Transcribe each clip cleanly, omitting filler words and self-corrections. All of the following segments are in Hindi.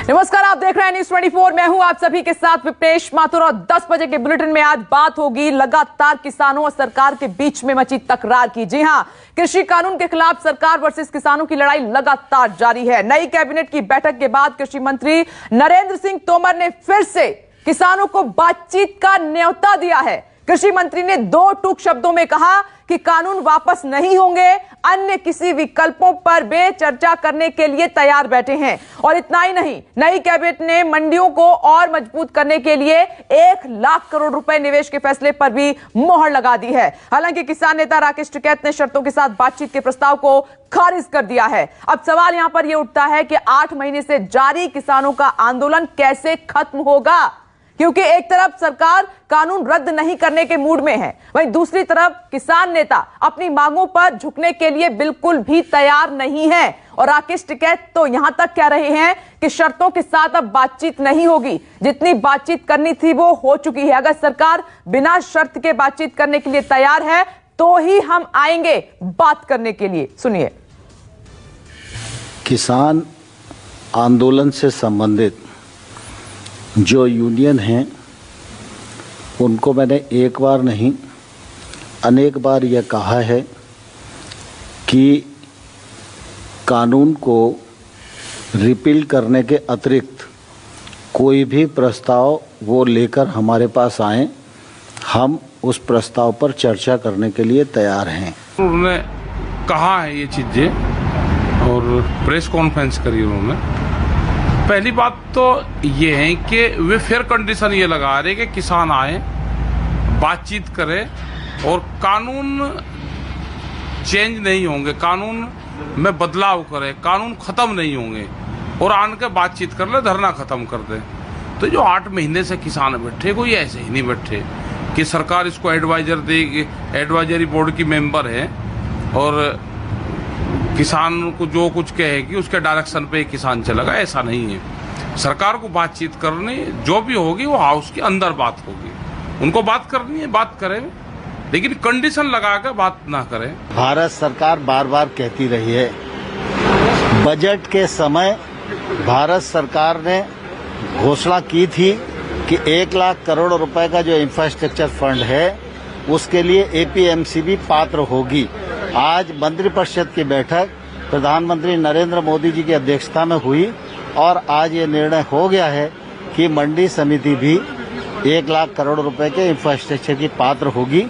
नमस्कार, आप देख रहे हैं न्यूज़ 24। मैं हूं आप सभी के साथ विपनेश माथुर और 10 बजे के बुलेटिन में आज बात होगी लगातार किसानों और सरकार के बीच में मची तकरार की। जी हां, कृषि कानून के खिलाफ सरकार वर्सेस किसानों की लड़ाई लगातार जारी है। नई कैबिनेट की बैठक के बाद कृषि मंत्री नरेंद्र सिंह तोमर ने फिर से किसानों को बातचीत का न्योता दिया है। कृषि मंत्री ने दो टूक शब्दों में कहा कि कानून वापस नहीं होंगे, अन्य किसी विकल्पों पर वे चर्चा करने के लिए तैयार बैठे हैं। और इतना ही नहीं, नई कैबिनेट ने मंडियों को और मजबूत करने के लिए 1 लाख करोड़ रुपए निवेश के फैसले पर भी मोहर लगा दी है। हालांकि किसान नेता राकेश टिकैत ने शर्तों के साथ बातचीत के प्रस्ताव को खारिज कर दिया है। अब सवाल यहां पर यह उठता है कि 8 महीने से जारी किसानों का आंदोलन कैसे खत्म होगा, क्योंकि एक तरफ सरकार कानून रद्द नहीं करने के मूड में है, वहीं दूसरी तरफ किसान नेता अपनी मांगों पर झुकने के लिए बिल्कुल भी तैयार नहीं है। और राकेश टिकैत तो यहां तक कह रहे हैं कि शर्तों के साथ अब बातचीत नहीं होगी, जितनी बातचीत करनी थी वो हो चुकी है। अगर सरकार बिना शर्त के बातचीत करने के लिए तैयार है तो ही हम आएंगे बात करने के लिए। सुनिए। किसान आंदोलन से संबंधित जो यूनियन हैं उनको मैंने एक बार नहीं अनेक बार यह कहा है कि कानून को रिपील करने के अतिरिक्त कोई भी प्रस्ताव वो लेकर हमारे पास आए, हम उस प्रस्ताव पर चर्चा करने के लिए तैयार हैं। उन्होंने कहा है ये चीज़ें और प्रेस कॉन्फ्रेंस करी उन्होंने। पहली बात तो ये है कि वे फेयर कंडीशन ये लगा रहे कि किसान आए, बातचीत करें और कानून चेंज नहीं होंगे, कानून में बदलाव करें, कानून खत्म नहीं होंगे और आन के बातचीत कर ले, धरना खत्म कर दे। तो जो 8 महीने से किसान बैठे, कोई ऐसे ही नहीं बैठे कि सरकार इसको एडवाइजर देगी, एडवाइजरी बोर्ड की मेंबर है और किसान को जो कुछ कहेगी उसके डायरेक्शन पे किसान चलेगा, ऐसा नहीं है। सरकार को बातचीत करनी, जो भी होगी वो हाउस के अंदर बात होगी। उनको बात करनी है, बात करें, लेकिन कंडीशन लगा कर बात ना करें। भारत सरकार बार बार कहती रही है, बजट के समय भारत सरकार ने घोषणा की थी कि 1 लाख करोड़ रुपए का जो इंफ्रास्ट्रक्चर फंड है उसके लिए एपीएमसी भी पात्र होगी। आज मंत्रिपरिषद की बैठक प्रधानमंत्री नरेंद्र मोदी जी की अध्यक्षता में हुई और आज ये निर्णय हो गया है कि मंडी समिति भी 1 लाख करोड़ रुपए के इंफ्रास्ट्रक्चर की पात्र होगी।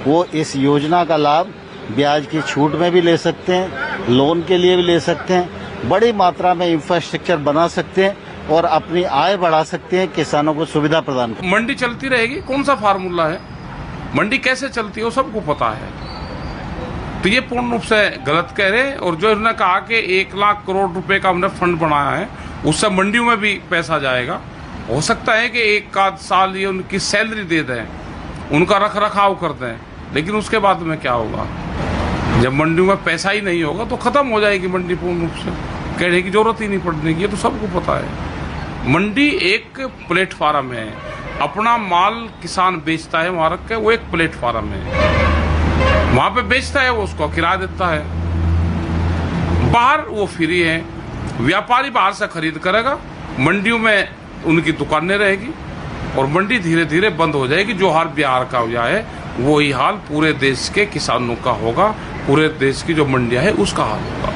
वो इस योजना का लाभ ब्याज की छूट में भी ले सकते हैं, लोन के लिए भी ले सकते हैं, बड़ी मात्रा में इंफ्रास्ट्रक्चर बना सकते हैं और अपनी आय बढ़ा सकते हैं, किसानों को सुविधा प्रदान कर। मंडी चलती रहेगी, कौन सा फार्मूला है, मंडी कैसे चलती है वो सबको पता है। तो ये पूर्ण रूप से गलत कह रहे हैं। और जो इन्होंने कहा कि 1 लाख करोड़ रुपए का हमने फंड बनाया है, उससे मंडियों में भी पैसा जाएगा। हो सकता है कि 1 आध साल ये उनकी सैलरी दे दें, उनका रख रखाव कर दें, लेकिन उसके बाद में क्या होगा? जब मंडियों में पैसा ही नहीं होगा तो खत्म हो जाएगी मंडी पूर्ण रूप से, कहने की जरूरत ही नहीं पड़ने की। ये तो सबको पता है। मंडी एक प्लेटफार्म है, अपना माल किसान बेचता है वहां रख के, वो एक प्लेटफार्म है, वहां पे बेचता है, वो उसको किराया देता है। बाहर वो फ्री है, व्यापारी बाहर से खरीद करेगा, मंडियों में उनकी दुकानें रहेगी और मंडी धीरे धीरे बंद हो जाएगी। जो हाल बिहार का हुआ है वही हाल पूरे देश के किसानों का होगा, पूरे देश की जो मंडियां है उसका हाल होगा।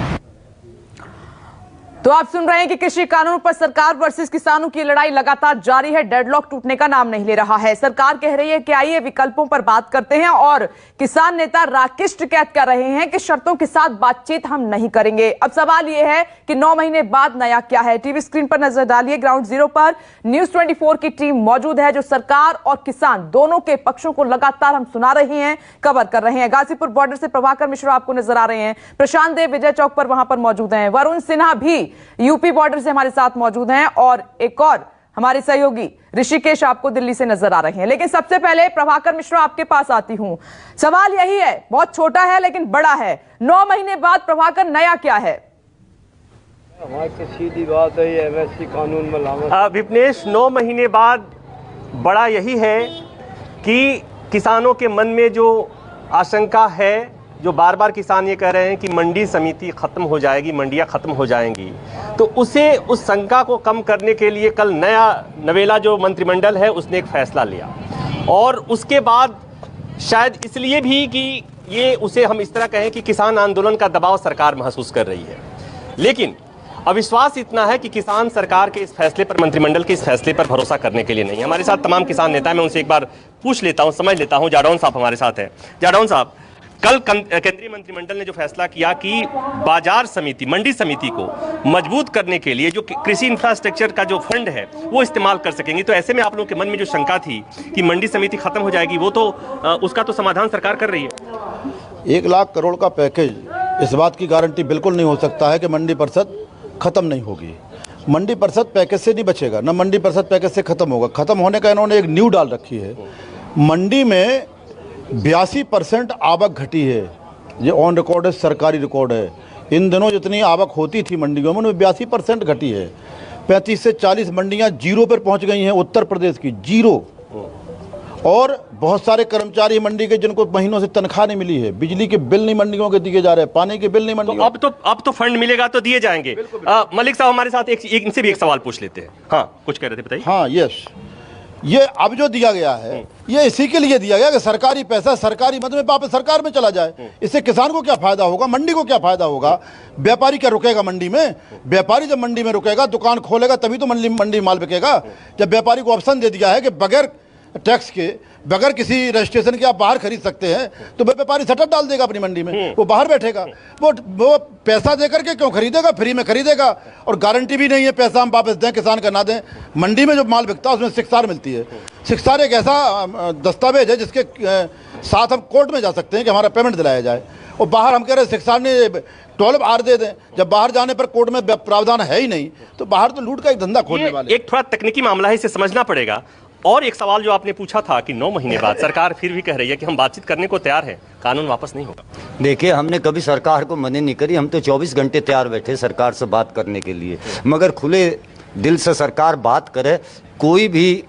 तो आप सुन रहे हैं कि कृषि कानून पर सरकार वर्सेस किसानों की लड़ाई लगातार जारी है, डेडलॉक टूटने का नाम नहीं ले रहा है। सरकार कह रही है कि आइए विकल्पों पर बात करते हैं और किसान नेता राकेश टिकैत कह रहे हैं कि शर्तों के साथ बातचीत हम नहीं करेंगे। अब सवाल यह है कि 9 महीने बाद नया क्या है। टीवी स्क्रीन पर नजर डालिए, ग्राउंड जीरो पर न्यूज़ 24 की टीम मौजूद है, जो सरकार और किसान दोनों के पक्षों को लगातार हम सुना रही हैं, कवर कर रहे हैं। गाजीपुर बॉर्डर से प्रभाकर मिश्रा आपको नजर आ रहे हैं, प्रशांत देव विजय चौक पर वहां पर मौजूद हैं, वरुण सिन्हा भी यूपी बॉर्डर से हमारे साथ मौजूद हैं और एक और हमारे सहयोगी ऋषिकेश आपको दिल्ली से नजर आ रहे हैं। लेकिन सबसे पहले प्रभाकर मिश्रा आपके पास आती हूं। सवाल यही है, बहुत छोटा है लेकिन बड़ा है, 9 महीने बाद प्रभाकर नया क्या है? हमारी तो सीधी बात है, एमएसपी कानून में लाना। विपनेश, 9 महीने बाद बड़ा यही है कि किसानों के मन में जो आशंका है जो बार बार किसान ये कह रहे हैं कि मंडी समिति खत्म हो जाएगी, मंडियां खत्म हो जाएंगी, तो उस शंका को कम करने के लिए कल नवेला जो मंत्रिमंडल है उसने एक फैसला लिया, और उसके बाद शायद इसलिए भी कि ये उसे हम इस तरह कहें कि किसान आंदोलन का दबाव सरकार महसूस कर रही है। लेकिन अविश्वास इतना है कि किसान सरकार के इस फैसले पर, मंत्रिमंडल के इस फैसले पर भरोसा करने के लिए नहीं है। हमारे साथ तमाम किसान नेता हैं, मैं उनसे एक बार पूछ लेता हूं, समझ लेता हूं। जाडौन साहब हमारे साथ हैं। जाडौन साहब, कल केंद्रीय मंत्रिमंडल ने जो फैसला किया कि बाजार समिति, मंडी समिति को मजबूत करने के लिए जो कृषि इंफ्रास्ट्रक्चर का जो फंड है वो इस्तेमाल कर सकेंगे, तो ऐसे में आप लोगों के मन में जो शंका थी कि मंडी समिति खत्म हो जाएगी, वो तो उसका तो समाधान सरकार कर रही है। 1 लाख करोड़ का पैकेज इस बात की गारंटी बिल्कुल नहीं हो सकता है कि मंडी परिषद खत्म नहीं होगी। मंडी परिषद पैकेज से नहीं बचेगा, न मंडी परिषद पैकेज से खत्म होगा। खत्म होने का इन्होंने एक नींव डाल रखी है। मंडी में 82% आवक घटी है, ये ऑन रिकॉर्ड है, सरकारी रिकॉर्ड है। इन दिनों जितनी आवक होती थी मंडियों में उनमें 82% घटी है। 35 से 40 मंडियां जीरो पर पहुंच गई हैं, उत्तर प्रदेश की जीरो। और बहुत सारे कर्मचारी मंडी के जिनको महीनों से तनख्वाह नहीं मिली है, बिजली के बिल नहीं मंडियों के दिए जा रहे हैं, पानी के बिल नहीं मंडियों। अब तो फंड मिलेगा तो दिए जाएंगे। मलिक साहब हमारे साथ इनसे भी एक सवाल पूछ लेते हैं। हाँ, कुछ कह रहे थे, बताइए। हाँ, यस, ये अब जो दिया गया है ये इसी के लिए दिया गया कि सरकारी पैसा सरकारी मद में वापस सरकार में चला जाए। इससे किसान को क्या फायदा होगा, मंडी को क्या फायदा होगा, व्यापारी क्या रुकेगा मंडी में? व्यापारी जब मंडी में रुकेगा, दुकान खोलेगा, तभी तो मंडी माल बिकेगा। जब व्यापारी को ऑप्शन दे दिया है कि बगैर टैक्स के, बगैर किसी रजिस्ट्रेशन के आप बाहर खरीद सकते हैं, तो व्यापारी शटर डाल देगा अपनी मंडी में, वो बाहर बैठेगा। वो पैसा दे करके क्यों खरीदेगा? फ्री में खरीदेगा, और गारंटी भी नहीं है पैसा हम वापस दें किसान का ना दें। मंडी में जो माल बिकता है उसमें सिक्सार मिलती है। सिक्सार एक ऐसा दस्तावेज है जिसके साथ हम कोर्ट में जा सकते हैं कि हमारा पेमेंट दिलाया जाए, और बाहर हम कह रहे हैं सिक्सार ने 12 आर दे दें। जब बाहर जाने पर कोर्ट में प्रावधान है ही नहीं, तो बाहर तो लूट का एक धंधा खोलने वाले। एक थोड़ा तकनीकी मामला है, इसे समझना पड़ेगा। और एक सवाल जो आपने पूछा था कि 9 महीने बाद सरकार फिर भी कह रही है कि हम बातचीत करने को तैयार हैं, कानून वापस नहीं होगा। देखिए, हमने कभी सरकार को मना नहीं करी, हम तो 24 घंटे तैयार बैठे सरकार से बात करने के लिए। मगर खुले दिल से सरकार बात करे, कोई भी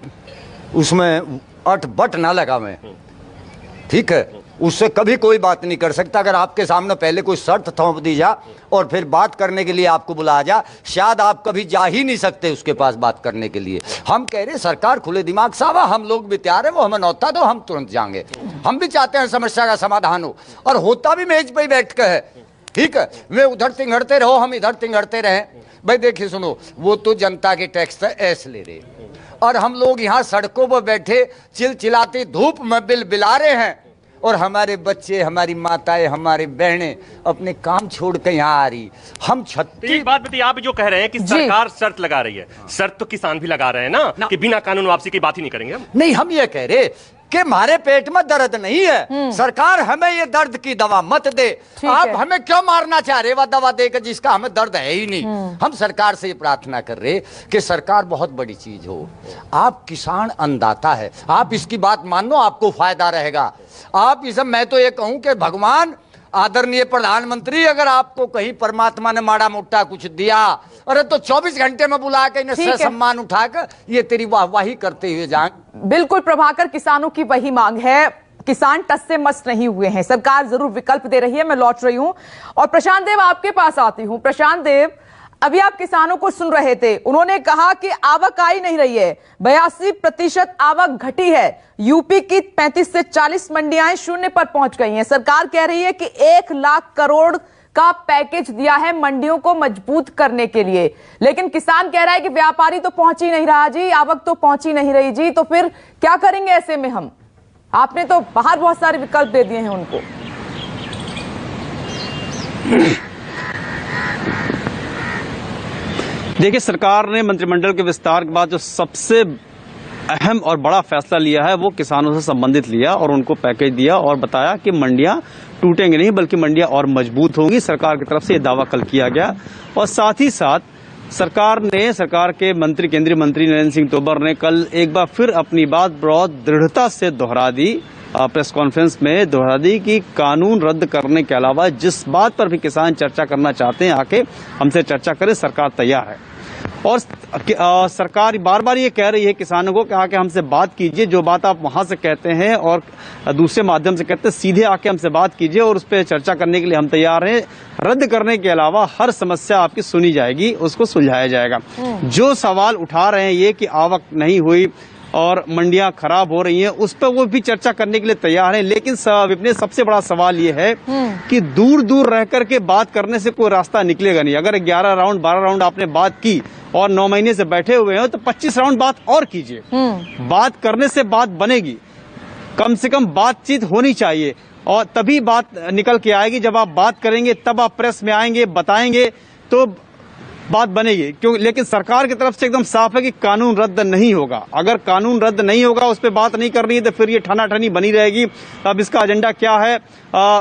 उसमें अट बट ना लगावे, ठीक है, उससे कभी कोई बात नहीं कर सकता। अगर आपके सामने पहले कोई शर्त थोप दी जा और फिर बात करने के लिए आपको बुलाया जा, शायद आप कभी जा ही नहीं सकते उसके पास बात करने के लिए। हम कह रहे सरकार खुले दिमाग साहब, हम लोग भी तैयार है, वो हमें नौता दो, हम तुरंत जाएंगे। हम भी चाहते हैं समस्या का समाधान हो, और होता भी मेज पे ही बैठ कर है, ठीक है। वे उधर तिंगड़ते रहो, हम इधर तिंगड़ते रहें। भाई देखिए, सुनो, वो तो जनता के टैक्स से ऐस ले रहे, और हम लोग यहाँ सड़कों पर बैठे चिलचिलाती धूप में बिल बिला रहे हैं, और हमारे बच्चे, हमारी माताएं, हमारी बहनें अपने काम छोड़ के यहाँ आ रही। हम एक बात बताइए, आप जो कह रहे हैं कि सरकार शर्त लगा रही है, शर्त तो किसान भी लगा रहे हैं ना कि बिना कानून वापसी की बात ही नहीं करेंगे हम। नहीं, हम ये कह रहे कि हमारे पेट में दर्द नहीं है, सरकार हमें ये दर्द की दवा मत दे। आप हमें क्यों मारना चाह रहे वह दवा देकर जिसका हमें दर्द है ही नहीं। हम सरकार से ये प्रार्थना कर रहे कि सरकार बहुत बड़ी चीज हो, आप किसान अन्नदाता है, आप इसकी बात मान लो, आपको फायदा रहेगा। आप इसे, मैं तो ये कहूं कि भगवान आदरणीय प्रधानमंत्री, अगर आपको कहीं परमात्मा ने माड़ा मोटा कुछ दिया, अरे तो 24 घंटे में बुला के इन्हें सम्मान उठाकर ये तेरी वाहवाही करते हुए जाएं। बिल्कुल प्रभाकर, किसानों की वही मांग है। किसान टस से मस नहीं हुए हैं, सरकार जरूर विकल्प दे रही है। मैं लौट रही हूं और प्रशांत देव आपके पास आती हूं। प्रशांत देव, अभी आप किसानों को सुन रहे थे, उन्होंने कहा कि आवक आ ही नहीं रही है, 82% आवक घटी है। यूपी की 35 से 40 मंडियां शून्य पर पहुंच गई हैं। सरकार कह रही है कि 1 लाख करोड़ का पैकेज दिया है मंडियों को मजबूत करने के लिए, लेकिन किसान कह रहा है कि व्यापारी तो पहुंच ही नहीं रहा जी, आवक तो पहुंच ही नहीं रही जी, तो फिर क्या करेंगे ऐसे में हम? आपने तो बाहर बहुत सारे विकल्प दे दिए हैं उनको। देखिए, सरकार ने मंत्रिमंडल के विस्तार के बाद जो सबसे अहम और बड़ा फैसला लिया है वो किसानों से संबंधित लिया, और उनको पैकेज दिया और बताया कि मंडियां टूटेंगी नहीं बल्कि मंडियां और मजबूत होंगी। सरकार की तरफ से ये दावा कल किया गया, और साथ ही साथ सरकार के मंत्री, केंद्रीय मंत्री नरेंद्र सिंह तोमर ने कल एक बार फिर अपनी बात बहुत दृढ़ता से दोहरा दी, प्रेस कॉन्फ्रेंस में दोहरा दी कि कानून रद्द करने के अलावा जिस बात पर भी किसान चर्चा करना चाहते हैं आके हमसे चर्चा करें, सरकार तैयार है। और सरकार बार बार ये कह रही है किसानों को कि आके हमसे बात कीजिए, जो बात आप वहां से कहते हैं और दूसरे माध्यम से कहते हैं, सीधे आके हमसे बात कीजिए और उस पर चर्चा करने के लिए हम तैयार हैं। रद्द करने के अलावा हर समस्या आपकी सुनी जाएगी, उसको सुलझाया जाएगा। जो सवाल उठा रहे हैं ये कि आवक नहीं हुई और मंडियां खराब हो रही हैं, उस पर वो भी चर्चा करने के लिए तैयार हैं। लेकिन विपने सबसे बड़ा सवाल ये है कि दूर दूर रह करके बात करने से कोई रास्ता निकलेगा नहीं। अगर 11 राउंड 12 राउंड आपने बात की और 9 महीने से बैठे हुए हैं तो 25 राउंड बात और कीजिए। बात करने से बात बनेगी, कम से कम बातचीत होनी चाहिए और तभी बात निकल के आएगी। जब आप बात करेंगे तब आप प्रेस में आएंगे, बताएंगे तो बात बनेगी। क्यों? लेकिन सरकार की तरफ से एकदम साफ है कि कानून रद्द नहीं होगा। अगर कानून रद्द नहीं होगा, उस पर बात नहीं करनी है तो फिर ये ठनाठनी बनी रहेगी। अब इसका एजेंडा क्या है?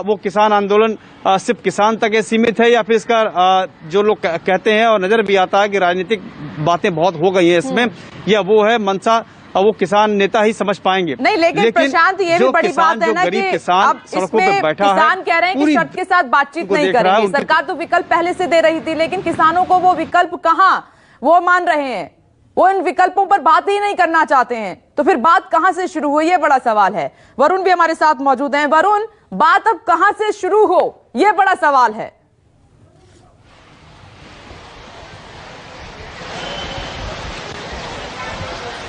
वो किसान आंदोलन सिर्फ किसान तक सीमित है या फिर इसका जो लोग कहते हैं और नजर भी आता है कि राजनीतिक बातें बहुत हो गई है इसमें, या वो है मंशा, वो किसान नेता ही समझ पाएंगे। नहीं, लेकिन प्रशांत ये भी बड़ी बात है ना कि अब इसमें किसान कह रहे हैं कि शर्त के साथ बातचीत नहीं करेंगे। सरकार तो विकल्प पहले से दे रही थी, लेकिन किसानों को वो विकल्प कहां वो मान रहे हैं, वो इन विकल्पों पर बात ही नहीं करना चाहते हैं। तो फिर बात कहां से शुरू हुई, ये बड़ा सवाल है। वरुण भी हमारे साथ मौजूद हैं। वरुण, बात अब कहां से शुरू हो, ये बड़ा सवाल है।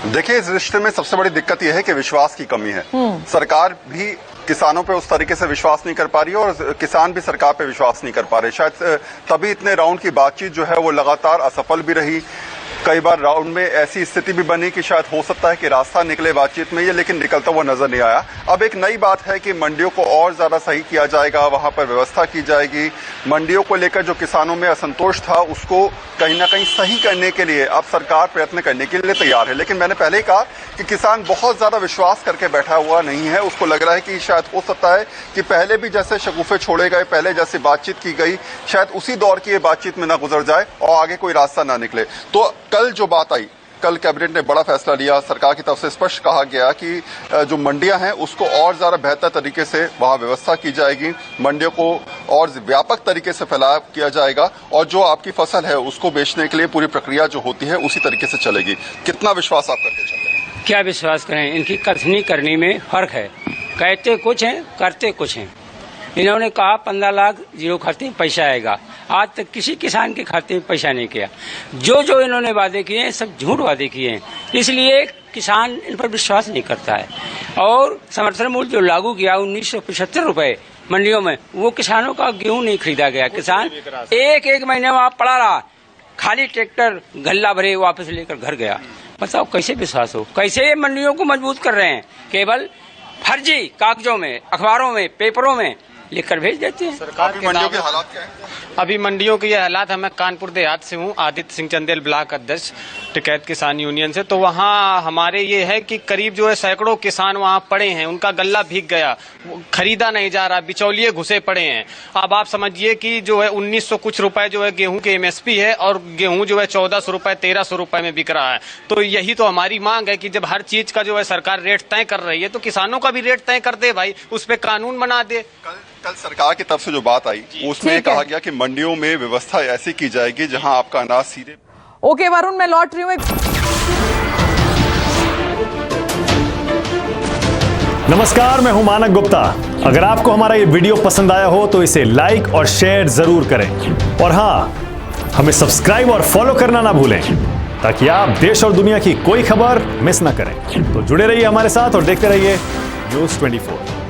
देखिए, इस रिश्ते में सबसे बड़ी दिक्कत यह है कि विश्वास की कमी है। सरकार भी किसानों पे उस तरीके से विश्वास नहीं कर पा रही है और किसान भी सरकार पे विश्वास नहीं कर पा रहे। शायद तभी इतने राउंड की बातचीत जो है वो लगातार असफल भी रही। कई बार राउंड में ऐसी स्थिति भी बनी कि शायद हो सकता है कि रास्ता निकले बातचीत में ये, लेकिन निकलता हुआ नजर नहीं आया। अब एक नई बात है कि मंडियों को और ज्यादा सही किया जाएगा, वहां पर व्यवस्था की जाएगी। मंडियों को लेकर जो किसानों में असंतोष था उसको कहीं ना कहीं सही करने के लिए अब सरकार प्रयत्न करने के लिए तैयार है। लेकिन मैंने पहले ही कहा कि किसान बहुत ज्यादा विश्वास करके बैठा हुआ नहीं है। उसको लग रहा है कि शायद हो सकता है कि पहले भी जैसे शगुफे छोड़े गए, पहले जैसे बातचीत की गई, शायद उसी दौर की ये बातचीत में ना गुजर जाए और आगे कोई रास्ता ना निकले। तो कल जो बात आई, कल कैबिनेट ने बड़ा फैसला लिया। सरकार की तरफ से स्पष्ट कहा गया कि जो मंडियां हैं उसको और ज्यादा बेहतर तरीके से वहां व्यवस्था की जाएगी, मंडियों को और व्यापक तरीके से फैलाव किया जाएगा और जो आपकी फसल है उसको बेचने के लिए पूरी प्रक्रिया जो होती है उसी तरीके से चलेगी। कितना विश्वास आप करके चलते हैं? क्या विश्वास करें, इनकी कथनी करनी में फर्क है। कहते कुछ हैं, करते कुछ हैं। इन्होंने कहा 15 लाख जीरो खाते में पैसा आएगा, आज तक किसी किसान के खाते में पैसा नहीं किया। जो इन्होंने वादे किए हैं सब झूठ वादे किए हैं, इसलिए किसान इन पर विश्वास नहीं करता है। और समर्थन मूल्य जो लागू किया 1975 रुपए मंडियों में, वो किसानों का गेहूं नहीं खरीदा गया। किसान एक महीने में आप पड़ा रहा, खाली ट्रैक्टर गल्ला भरे वापस लेकर घर गया। बताओ कैसे विश्वास हो, कैसे ये मंडियों को मजबूत कर रहे हैं? केवल फर्जी कागजों में, अखबारों में, पेपरों में लिखकर भेज देते हैं। सरकार की मंडियों के हालात क्या है? अभी मंडियों के ये हालात, मैं कानपुर देहात से हूँ, आदित्य सिंह चंदेल ब्लॉक अध्यक्ष टिकैत किसान यूनियन से। तो वहाँ हमारे ये है कि करीब जो है सैकड़ों किसान वहाँ पड़े हैं, उनका गल्ला भीग गया, खरीदा नहीं जा रहा, बिचौलिए घुसे पड़े हैं। अब आप समझिए कि जो है 1900 कुछ रुपए जो है गेहूं के MSP है और गेहूं जो है 1400 रुपए 1300 रुपए में बिक रहा है। तो यही तो हमारी मांग है कि जब हर चीज का जो है सरकार रेट तय कर रही है तो किसानों का भी रेट तय कर दे भाई, उस पर कानून बना दे। कल सरकार की तरफ से जो बात आई उसमें कहा गया कि मंडियों में व्यवस्था ऐसी की जाएगी जहां आपका अनाज सीधे। ओके वरुण, मैं लौट रही हूँ। नमस्कार, मैं हूं मानक गुप्ता। अगर आपको हमारा ये वीडियो पसंद आया हो तो इसे लाइक और शेयर जरूर करें और हां, हमें सब्सक्राइब और फॉलो करना ना भूलें ताकि आप देश और दुनिया की कोई खबर मिस ना करें। तो जुड़े रहिए हमारे साथ और देखते रहिए न्यूज़ 24।